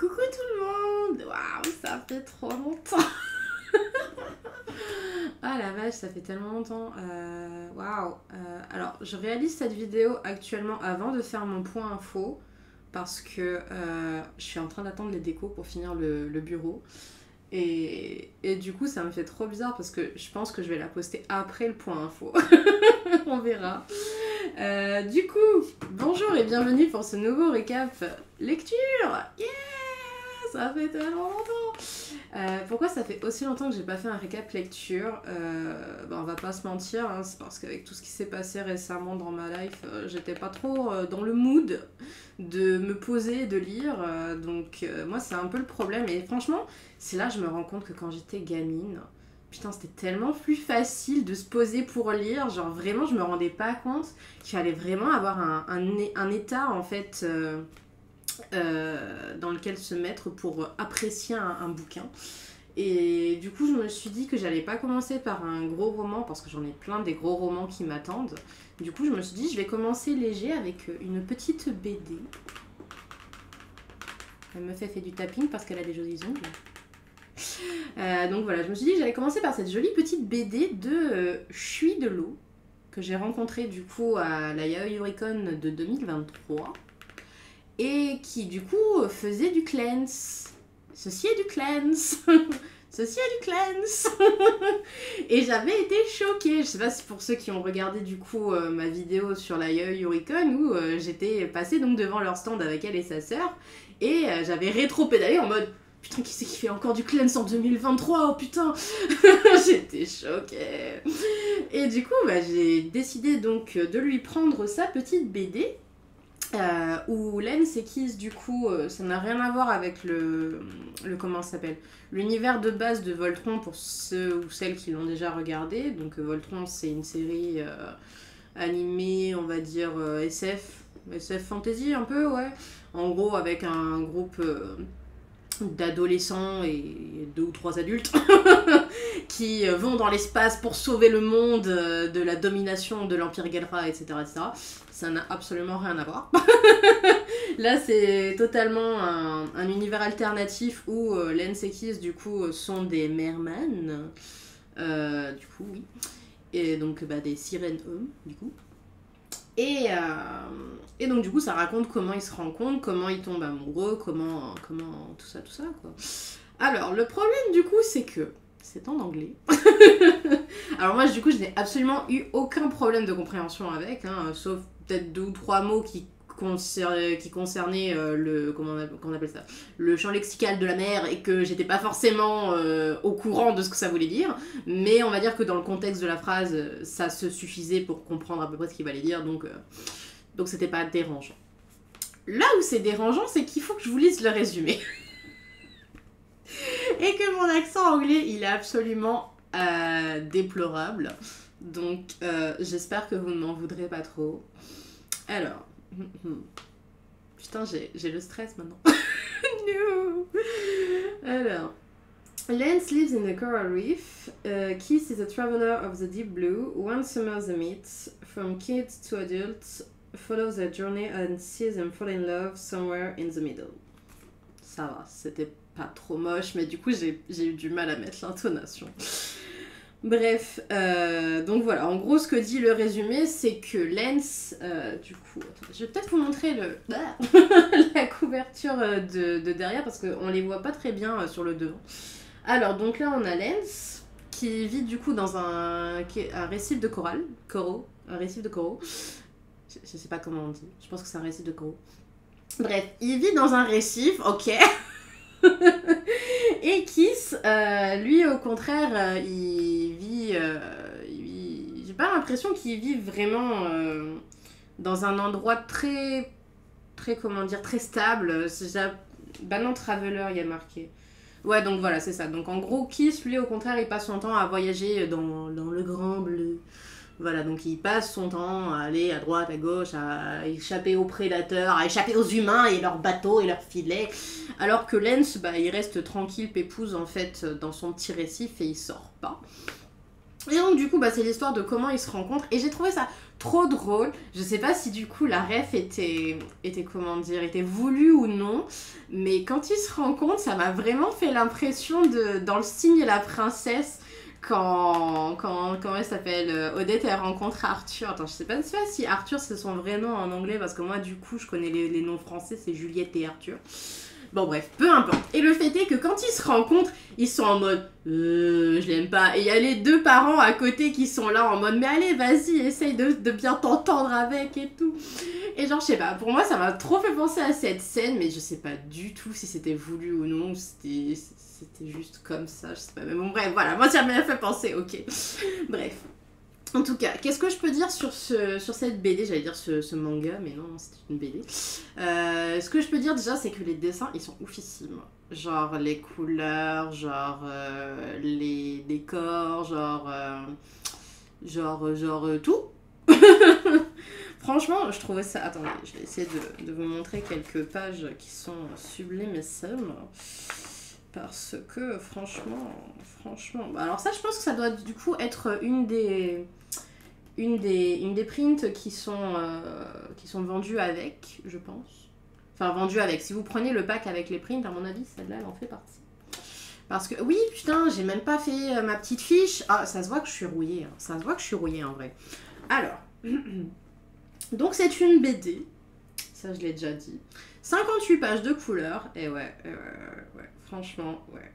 Coucou tout le monde. Waouh, ça fait trop longtemps. Ah la vache, ça fait tellement longtemps. Waouh. Alors, je réalise cette vidéo actuellement avant de faire mon point info parce que je suis en train d'attendre les décos pour finir le bureau. Et du coup, ça me fait trop bizarre parce que je pense que je vais la poster après le point info. On verra. Du coup, bonjour et bienvenue pour ce nouveau récap lecture. Yeah, ça fait tellement longtemps. Pourquoi ça fait aussi longtemps que j'ai pas fait un récap lecture? On va pas se mentir, hein, c'est parce qu'avec tout ce qui s'est passé récemment dans ma life, j'étais pas trop dans le mood de me poser et de lire. Donc moi c'est un peu le problème. Et franchement, c'est là que je me rends compte que quand j'étais gamine, putain, c'était tellement plus facile de se poser pour lire. Genre, vraiment, je me rendais pas compte qu'il fallait vraiment avoir un état, en fait, dans lequel se mettre pour apprécier un bouquin. Et du coup, je me suis dit que j'allais pas commencer par un gros roman, parce que j'en ai plein des gros romans qui m'attendent. Du coup, je me suis dit, je vais commencer léger avec une petite BD. La meuf, elle fait du tapping parce qu'elle a des jolis ongles. Donc voilà, je me suis dit que j'allais commencer par cette jolie petite BD de Chui de l'eau que j'ai rencontrée du coup à la Yaoi-Oricon de 2023 et qui du coup faisait du cleanse. Ceci est du cleanse. Ceci est du cleanse. Et j'avais été choquée. Je sais pas si pour ceux qui ont regardé du coup ma vidéo sur la Yaoi-Oricon où j'étais passée donc devant leur stand avec elle et sa sœur et j'avais rétro-pédalé en mode putain, qui c'est qui fait encore du cleanse en 2023? Oh putain. J'étais choquée. Et du coup, j'ai décidé donc de lui prendre sa petite BD. Où Len Sekis, du coup, ça n'a rien à voir avec le comment ça s'appelle, l'univers de base de Voltron pour ceux ou celles qui l'ont déjà regardé. Donc Voltron, c'est une série animée, on va dire SF fantasy un peu, ouais. En gros, avec un groupe d'adolescents et 2 ou 3 adultes qui vont dans l'espace pour sauver le monde de la domination de l'Empire Galra, etc., etc. Ça n'a absolument rien à voir. Là, c'est totalement un univers alternatif où Len Sekis, du coup, sont des merman. Du coup, oui. Et donc, des sirènes hommes, du coup. Et donc du coup ça raconte comment ils se rencontrent, comment ils tombent amoureux, comment tout ça quoi. Alors le problème du coup c'est que c'est en anglais. Alors moi du coup je n'ai absolument eu aucun problème de compréhension avec, hein, sauf peut-être 2 ou 3 mots qui concernaient comment on appelle ça, le champ lexical de la mère et que j'étais pas forcément au courant de ce que ça voulait dire, mais on va dire que dans le contexte de la phrase ça se suffisait pour comprendre à peu près ce qu'il fallait dire, donc c'était pas dérangeant. Là où c'est dérangeant, c'est qu'il faut que je vous lise le résumé. Et que mon accent anglais il est absolument déplorable, donc j'espère que vous ne m'en voudrez pas trop. Alors, putain, j'ai le stress maintenant. No. Alors, Lance lives in the coral reef. Keith is a traveler of the deep blue. One summer they meet. From kids to adults, follows their journey and sees them fall in love somewhere in the middle. Ça va, c'était pas trop moche, mais du coup j'ai eu du mal à mettre l'intonation. Bref, donc voilà, en gros ce que dit le résumé, c'est que Lance, du coup, attendez, je vais peut-être vous montrer la couverture de derrière parce qu'on les voit pas très bien sur le devant. Alors donc là on a Lance qui vit du coup dans un récif de un récif de coraux. Je sais pas comment on dit, je pense que c'est un récif de coraux. Bref, il vit dans un récif, ok. Et Kiss, lui au contraire, il vit j'ai pas l'impression qu'il vit vraiment dans un endroit très comment dire, très stable. Non, Traveler, il y a marqué. Ouais, donc voilà, c'est ça. Donc en gros, Kiss, lui au contraire, il passe son temps à voyager dans le grand bleu. Voilà, donc il passe son temps à aller à droite, à gauche, à échapper aux prédateurs, à échapper aux humains et leurs bateaux et leurs filets. Alors que Lance, il reste tranquille, pépouze en fait, dans son petit récif et il sort pas. Et donc du coup bah c'est l'histoire de comment ils se rencontrent et j'ai trouvé ça trop drôle. Je sais pas si du coup la ref était comment dire, était voulue ou non, mais quand ils se rencontrent ça m'a vraiment fait l'impression de dans Le Cygne et la Princesse quand comment elle s'appelle, Odette elle rencontre Arthur. Attends, je sais pas si Arthur c'est son vrai nom en anglais parce que moi du coup je connais les noms français, c'est Juliette et Arthur. Bon bref, peu importe. Et le fait est que quand ils se rencontrent, ils sont en mode je l'aime pas. Et il y a les deux parents à côté qui sont là en mode mais allez vas-y, essaye de bien t'entendre avec et tout. Et genre je sais pas, pour moi ça m'a trop fait penser à cette scène, mais je sais pas du tout si c'était voulu ou non, c'était juste comme ça, je sais pas. Mais bon bref, voilà, moi ça m'a fait penser, ok. Bref. En tout cas, qu'est-ce que je peux dire sur cette BD? J'allais dire ce manga, mais non, c'était une BD. Ce que je peux dire déjà, c'est que les dessins, ils sont oufissimes. Genre les couleurs, genre les décors, genre tout. Franchement, je trouvais ça... Attendez, je vais essayer de vous montrer quelques pages qui sont sublimissimes. Parce que franchement... Alors ça, je pense que ça doit du coup être une des prints qui sont vendues avec, je pense. Enfin, vendues avec. Si vous prenez le pack avec les prints, à mon avis, celle-là, elle en fait partie. Parce que, oui, putain, j'ai même pas fait ma petite fiche. Ah, ça se voit que je suis rouillée. Hein. Ça se voit que je suis rouillée, en vrai. Alors, donc c'est une BD. Ça, je l'ai déjà dit. 58 pages de couleurs. Et ouais. Franchement, ouais.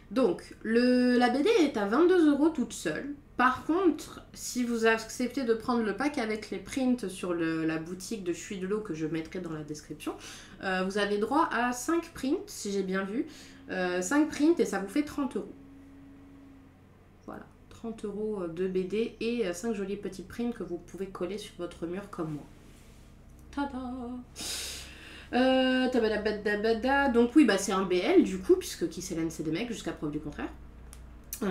Donc, la BD est à 22 € toute seule. Par contre, si vous acceptez de prendre le pack avec les prints sur la boutique de Chuy de l'eau que je mettrai dans la description, vous avez droit à 5 prints, si j'ai bien vu. 5 prints et ça vous fait 30 €. Voilà, 30 € de BD et 5 jolis petits prints que vous pouvez coller sur votre mur comme moi. Tada! Donc oui, bah c'est un BL du coup, puisque Kiss Hélène c'est des mecs, jusqu'à preuve du contraire. Donc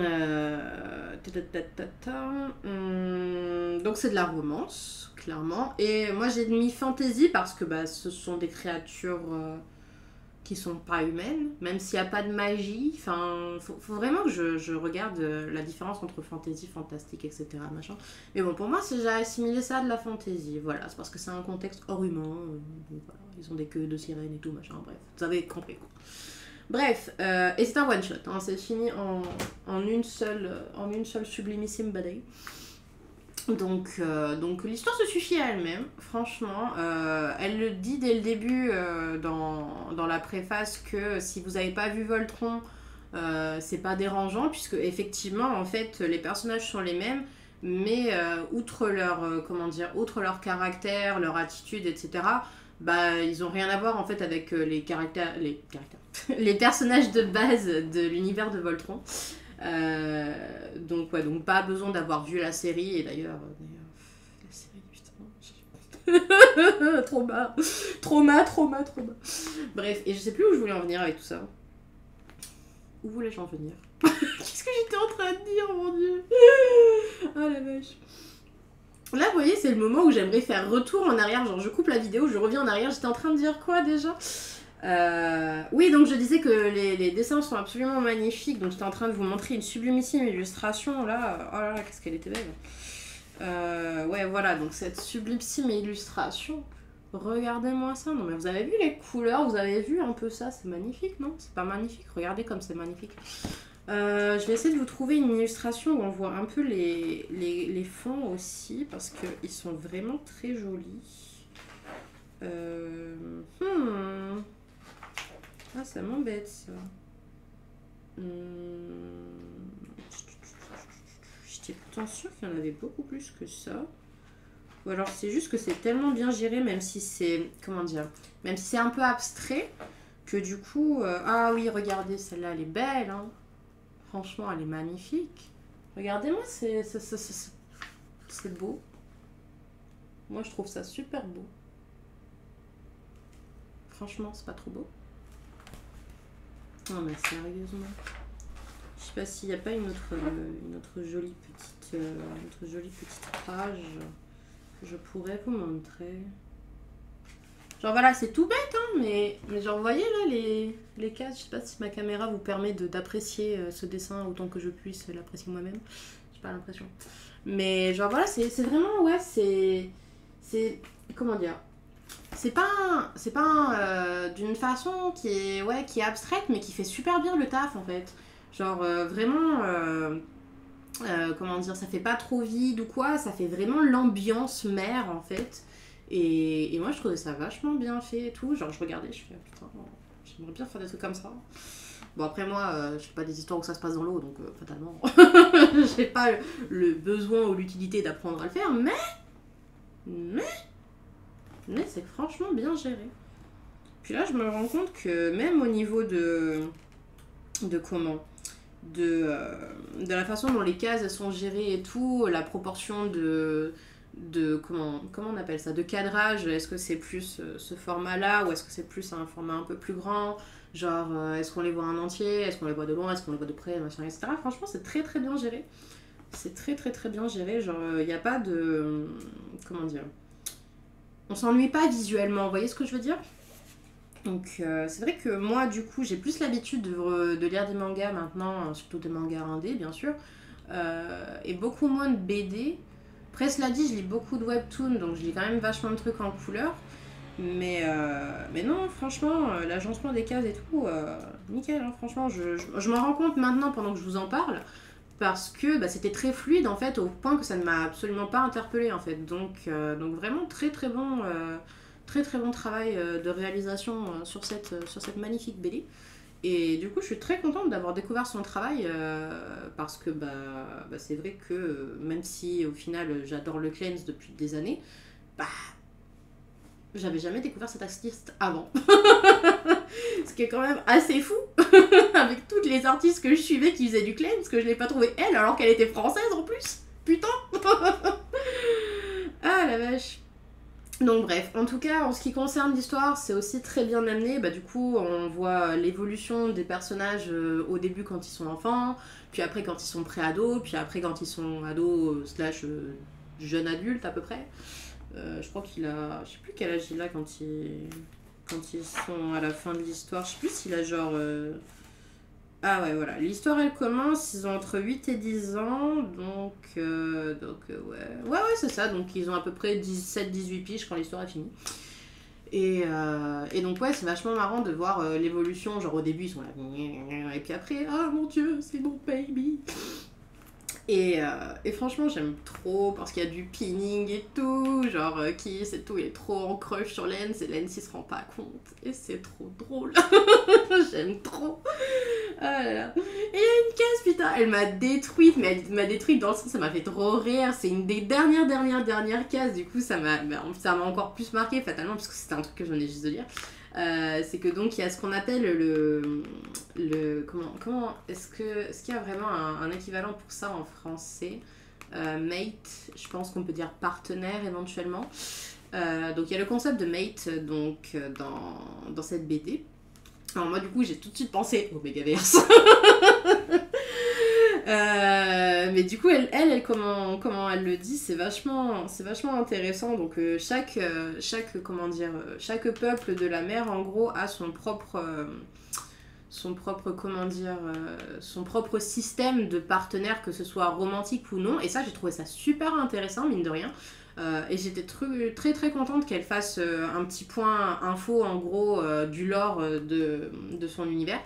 c'est de la romance, clairement. Et moi j'ai mis fantasy parce que bah, ce sont des créatures qui sont pas humaines, même s'il n'y a pas de magie. Enfin, faut vraiment que je regarde la différence entre fantasy, fantastique, etc. Machin. Mais bon, pour moi, j'ai assimilé ça à de la fantasy. Voilà, c'est parce que c'est un contexte hors humain. Voilà, ils ont des queues de sirènes et tout, machin. Bref, vous avez compris quoi. Bref, et c'est un one shot. Hein, c'est fini en une seule sublimissime badaille. Donc l'histoire se suffit à elle-même, franchement. Elle le dit dès le début dans la préface que si vous n'avez pas vu Voltron, c'est pas dérangeant, puisque effectivement, en fait, les personnages sont les mêmes, mais outre leur caractère, leur attitude, etc., bah, ils ont rien à voir en fait avec les les personnages de base de l'univers de Voltron. Donc pas besoin d'avoir vu la série, et d'ailleurs la série, putain, trauma. Bref, et je sais plus où je voulais en venir avec tout ça. Où voulais-je en venir? Qu'est-ce que j'étais en train de dire, mon dieu? Oh la vache. Là, vous voyez, c'est le moment où j'aimerais faire retour en arrière, genre je coupe la vidéo, je reviens en arrière. J'étais en train de dire quoi déjà? Oui, donc je disais que les dessins sont absolument magnifiques. Donc j'étais en train de vous montrer une sublimissime illustration là. Oh là là, qu'est-ce qu'elle était belle. Ouais, voilà, donc cette sublimissime illustration. Regardez-moi ça. Non mais vous avez vu les couleurs, vous avez vu un peu ça, c'est magnifique, non? C'est pas magnifique? Regardez comme c'est magnifique. Je vais essayer de vous trouver une illustration où on voit un peu les fonds aussi, parce qu'ils sont vraiment très jolis. Ah, ça m'embête ça. J'étais pourtant sûre qu'il y en avait beaucoup plus que ça. Ou alors c'est juste que c'est tellement bien géré, même si c'est... Comment dire? Même si c'est un peu abstrait, que du coup... Ah oui, regardez, celle-là, elle est belle, hein. Franchement, elle est magnifique. Regardez-moi, c'est beau. Moi, je trouve ça super beau. Franchement, c'est pas trop beau? Non, mais sérieusement. Je sais pas s'il n'y a pas une autre jolie petite page que je pourrais vous montrer. Genre voilà, c'est tout bête, hein, mais genre vous voyez là les cases, je sais pas si ma caméra vous permet d'apprécier ce dessin autant que je puisse l'apprécier moi-même. pas l'impression. Mais genre voilà, c'est vraiment, ouais, c'est comment dire, c'est pas d'une façon qui est abstraite, mais qui fait super bien le taf en fait. Genre vraiment, comment dire, ça fait pas trop vide ou quoi, ça fait vraiment l'ambiance mère en fait. Et moi je trouvais ça vachement bien fait et tout. Genre je regardais, je fais putain, j'aimerais bien faire des trucs comme ça. Bon après moi, je fais pas des histoires où ça se passe dans l'eau, donc fatalement, j'ai pas le besoin ou l'utilité d'apprendre à le faire, mais mais c'est franchement bien géré. Puis là, je me rends compte que même au niveau de comment de la façon dont les cases elles sont gérées et tout, la proportion de comment on appelle ça, de cadrage, est-ce que c'est plus ce format-là ou est-ce que c'est plus un format un peu plus grand, genre est-ce qu'on les voit en entier, est-ce qu'on les voit de loin, est-ce qu'on les voit de près, machin, etc. Franchement, c'est très très bien géré. C'est très très très bien géré, genre il n'y a pas de... comment dire, on s'ennuie pas visuellement, vous voyez ce que je veux dire? Donc c'est vrai que moi du coup j'ai plus l'habitude de lire des mangas maintenant, surtout des mangas indés bien sûr, et beaucoup moins de BD. Après cela dit, je lis beaucoup de webtoons, donc je lis quand même vachement de trucs en couleur. Mais non, franchement, l'agencement des cases et tout, nickel, hein, franchement, je m'en rends compte maintenant pendant que je vous en parle, parce que bah, c'était très fluide en fait, au point que ça ne m'a absolument pas interpellée en fait. Donc vraiment très très bon travail de réalisation sur cette magnifique BD. Et du coup, je suis très contente d'avoir découvert son travail parce que c'est vrai que même si au final j'adore le Cleanse depuis des années, bah j'avais jamais découvert cet artiste avant. Ce qui est quand même assez fou avec toutes les artistes que je suivais qui faisaient du Cleanse, que je n'ai pas trouvé elle alors qu'elle était française en plus. Putain. Ah la vache. Donc bref, en tout cas, en ce qui concerne l'histoire, c'est aussi très bien amené. Bah, du coup, on voit l'évolution des personnages au début quand ils sont enfants, puis après quand ils sont pré-ados, puis après quand ils sont ados slash jeunes adultes à peu près. Je crois qu'il a... Je sais plus quel âge il a quand ils sont à la fin de l'histoire. Je sais plus s'il a genre... Ah ouais, voilà. L'histoire, elle commence, ils ont entre 8 et 10 ans, ouais. Ouais, c'est ça. Donc, ils ont à peu près 17-18 piges quand l'histoire est finie. Et donc, ouais, c'est vachement marrant de voir l'évolution. Genre, au début, ils sont là... Et puis après, ah mon Dieu, c'est mon baby. Et franchement, j'aime trop parce qu'il y a du pinning et tout. Genre, Kiss et tout, il est trop en crush sur Lens et Lens, il se rend pas compte. Et c'est trop drôle. J'aime trop. Ah là là. Et il y a une case, putain, elle m'a détruite, mais elle m'a détruite dans le sens, ça m'a fait trop rire. C'est une des dernières cases, du coup, ça m'a encore plus marqué fatalement, parce que c'était un truc que je venais juste de lire. C'est que donc il y a ce qu'on appelle comment est-ce qu'il y a vraiment un équivalent pour ça en français, mate, je pense qu'on peut dire partenaire éventuellement. Donc il y a le concept de mate donc dans cette BD. Alors moi du coup j'ai tout de suite pensé au Megaverse. Mais du coup comment elle le dit, c'est vachement intéressant. Donc chaque peuple de la mer en gros a son propre son propre système de partenaires, que ce soit romantique ou non. Et ça, j'ai trouvé ça super intéressant, mine de rien. Et j'étais très très contente qu'elle fasse un petit point info en gros du lore de son univers.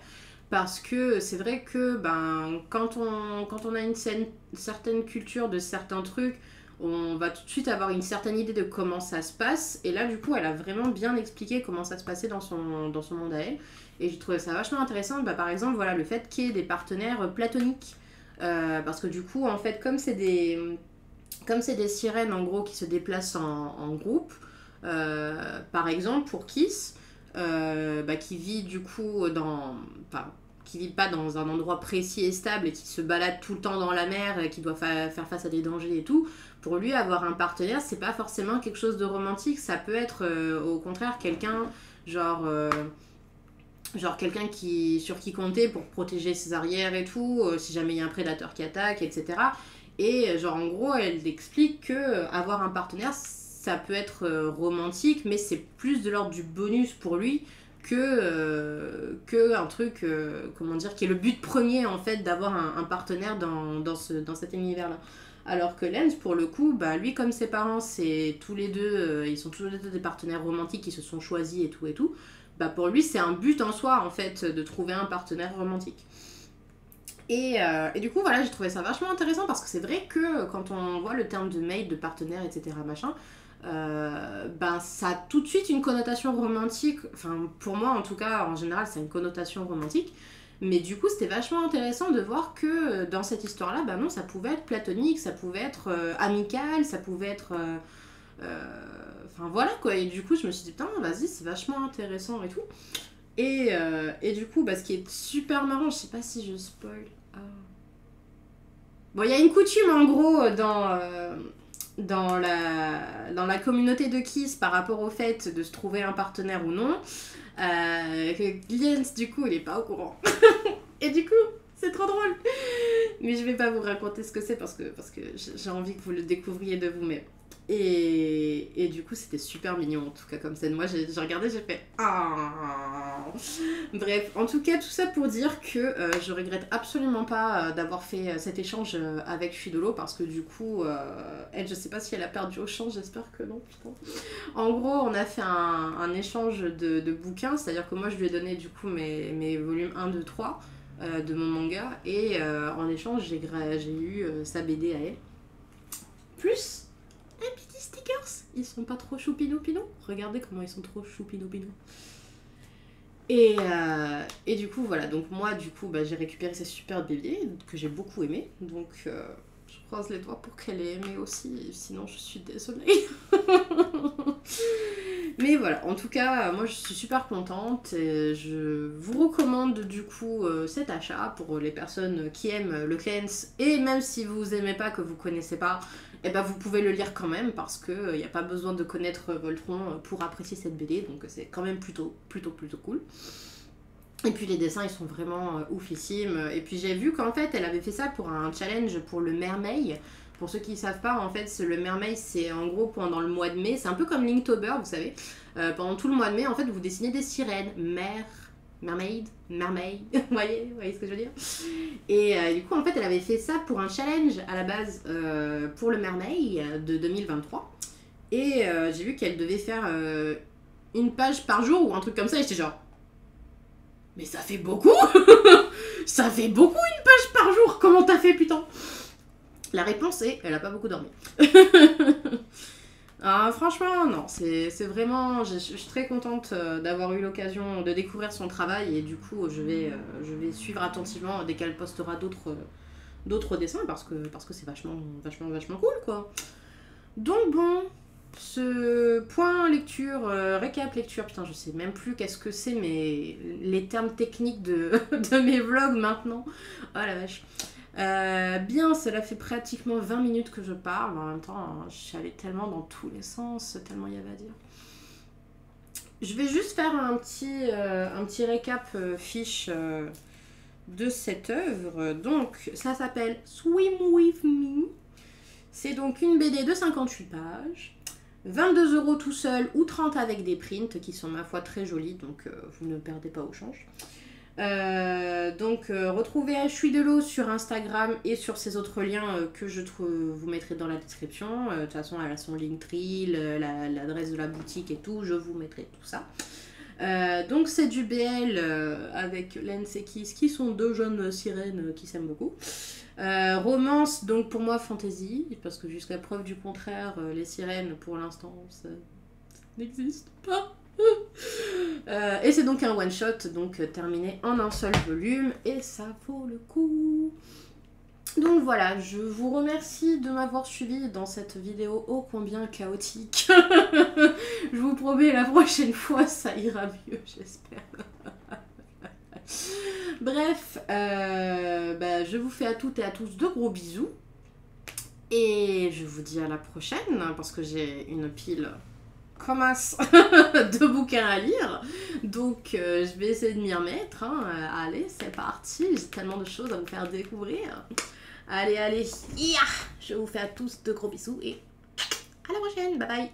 Parce que c'est vrai que quand on a une certaine culture de certains trucs, on va tout de suite avoir une certaine idée de comment ça se passe. Et là, du coup, elle a vraiment bien expliqué comment ça se passait dans son monde à elle. Et j'ai trouvé ça vachement intéressant. Par exemple, voilà, le fait qu'il y ait des partenaires platoniques. Parce que du coup, en fait, comme c'est des sirènes, en gros, qui se déplacent en groupe, par exemple, pour Kiss, qui vit du coup qui vit pas dans un endroit précis et stable et qui se balade tout le temps dans la mer et qui doit faire face à des dangers et tout, pour lui avoir un partenaire c'est pas forcément quelque chose de romantique, ça peut être au contraire quelqu'un genre quelqu'un sur qui compter pour protéger ses arrières et tout, si jamais il y a un prédateur qui attaque, etc. Et genre en gros elle explique que avoir un partenaire ça peut être romantique, mais c'est plus de l'ordre du bonus pour lui que un truc, comment dire, qui est le but premier en fait d'avoir un partenaire dans cet univers-là. Alors que Lens, pour le coup, bah, lui comme ses parents, c'est tous les deux, ils sont tous les deux des partenaires romantiques qui se sont choisis et tout, bah pour lui c'est un but en soi en fait de trouver un partenaire romantique. Et du coup voilà, j'ai trouvé ça vachement intéressant parce que c'est vrai que quand on voit le terme de mate, de partenaire, etc. machin, ben ça a tout de suite une connotation romantique, enfin pour moi en tout cas en général c'est une connotation romantique, mais du coup c'était vachement intéressant de voir que dans cette histoire là, ben non, ça pouvait être platonique, ça pouvait être amical, ça pouvait être enfin voilà quoi, et du coup je me suis dit putain vas-y c'est vachement intéressant et tout, et du coup bah, ce qui est super marrant, je sais pas si je spoil, bon il y a une coutume en gros dans la communauté de Kiss par rapport au fait de se trouver un partenaire ou non, que Jens du coup il est pas au courant. Et du coup c'est trop drôle. Mais je vais pas vous raconter ce que c'est parce que j'ai envie que vous le découvriez de vous-même. Et du coup c'était super mignon en tout cas comme scène. Moi j'ai regardé, j'ai fait ah. Bref, en tout cas tout ça pour dire que je regrette absolument pas d'avoir fait cet échange avec Fidolo parce que du coup elle, je sais pas si elle a perdu au change, j'espère que non, putain. En gros on a fait un échange de bouquins, c'est à dire que moi je lui ai donné du coup mes volumes 1, 2, 3 de mon manga, et en échange j'ai eu sa BD à elle plus un petit stickers. Ils sont pas trop choupinou-pinou, regardez comment ils sont trop choupinou-pinou. Et du coup voilà, donc moi du coup bah, j'ai récupéré ces super BD que j'ai beaucoup aimé, donc je croise les doigts pour qu'elle ait aimé aussi, sinon je suis désolée. Mais voilà, en tout cas, moi je suis super contente et je vous recommande du coup cet achat pour les personnes qui aiment le cleanse, et même si vous aimez pas, que vous connaissez pas, et ben vous pouvez le lire quand même parce que y a pas besoin de connaître Voltron pour apprécier cette BD, donc c'est quand même plutôt cool. Et puis les dessins ils sont vraiment oufissimes, et puis j'ai vu qu'en fait elle avait fait ça pour un challenge pour le Mermaid. Pour ceux qui ne savent pas, en fait, le Mermaid, c'est en gros pendant le mois de mai, c'est un peu comme Linktober, vous savez. Pendant tout le mois de mai, en fait, vous dessinez des sirènes. Mermaid, vous voyez ce que je veux dire. Et du coup, en fait, elle avait fait ça pour un challenge à la base pour le Mermaid de 2023. Et j'ai vu qu'elle devait faire une page par jour ou un truc comme ça, et j'étais genre... Mais ça fait beaucoup. Ça fait beaucoup une page par jour. Comment t'as fait, putain? La réponse est, elle a pas beaucoup dormi. Franchement, non, c'est vraiment, je suis très contente d'avoir eu l'occasion de découvrir son travail, et du coup, je vais suivre attentivement dès qu'elle postera d'autres dessins parce que c'est vachement cool, quoi. Donc bon, ce point lecture, récap lecture, putain, je sais même plus qu'est-ce que c'est, mais les termes techniques de mes vlogs maintenant. Oh la vache. Bien, cela fait pratiquement 20 minutes que je parle, en même temps, hein, je suis allée tellement dans tous les sens, tellement il y avait à dire. Je vais juste faire un petit récap fiche de cette œuvre. Donc, ça s'appelle Swim With Me. C'est donc une BD de 58 pages. 22 € tout seul ou 30 avec des prints qui sont ma foi très jolis, donc vous ne perdez pas au change. Retrouvez Ashui de l'eau sur Instagram et sur ces autres liens que je vous mettrai dans la description. De toute façon, elle a son Linktree, l'adresse de la boutique et tout, je vous mettrai tout ça. Donc c'est du BL avec Lens et Kiss, qui sont deux jeunes sirènes qui s'aiment beaucoup. Romance, donc pour moi fantasy, parce que jusqu'à preuve du contraire, les sirènes pour l'instant ça n'existe pas. Et c'est donc un one shot, donc terminé en un seul volume, et ça vaut le coup. Donc voilà, je vous remercie de m'avoir suivi dans cette vidéo ô combien chaotique. Je vous promets, la prochaine fois ça ira mieux, j'espère. Bref, je vous fais à toutes et à tous de gros bisous, et je vous dis à la prochaine parce que j'ai une pile comme as de bouquins à lire, donc je vais essayer de m'y remettre, hein. Allez, c'est parti, j'ai tellement de choses à vous faire découvrir. Allez, je vous fais à tous de gros bisous et à la prochaine, bye bye.